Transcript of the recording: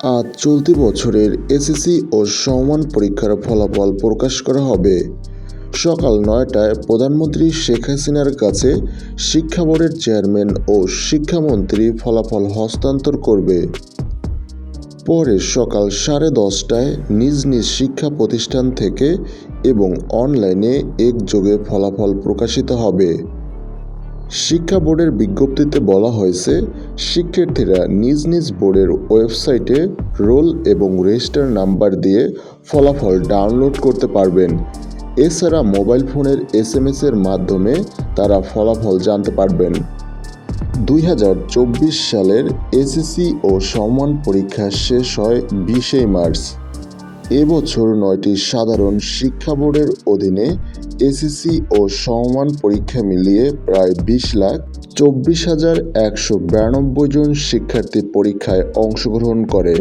আজ চলতি বছরের এসএসসি ও সমমান পরীক্ষার ফলাফল প্রকাশ করা হবে। সকাল ৯টায় প্রধানমন্ত্রী শেখ হাসিনার কাছে শিক্ষা বোর্ডের চেয়ারম্যান ও শিক্ষামন্ত্রী ফলাফল হস্তান্তর করবে। পরে সকাল 10:30টায় নিজ নিজ শিক্ষা প্রতিষ্ঠান থেকে এবং অনলাইনে একযোগে ফলাফল প্রকাশিত হবে। শিক্ষা বোর্ডের বিজ্ঞপ্তিতে বলা হয়েছে, শিক্ষার্থীরা নিজ নিজ বোর্ডের ওয়েবসাইটে রোল এবং রেজিস্টার নাম্বার দিয়ে ফলাফল ডাউনলোড করতে পারবেন। এছাড়া মোবাইল ফোনের SMS-এর মাধ্যমে তারা ফলাফল জানতে পারবেন। 2024 সালের এসএসসি ও সমমান পরীক্ষা শেষ হয় 20 মার্চ। এবছর 9টি সাধারণ শিক্ষা বোর্ডের অধীনে এসএসসি ও সমমান পরীক্ষা মিলিয়ে প্রায় 20,24,192 জন শিক্ষার্থী পরীক্ষায় অংশগ্রহণ করে।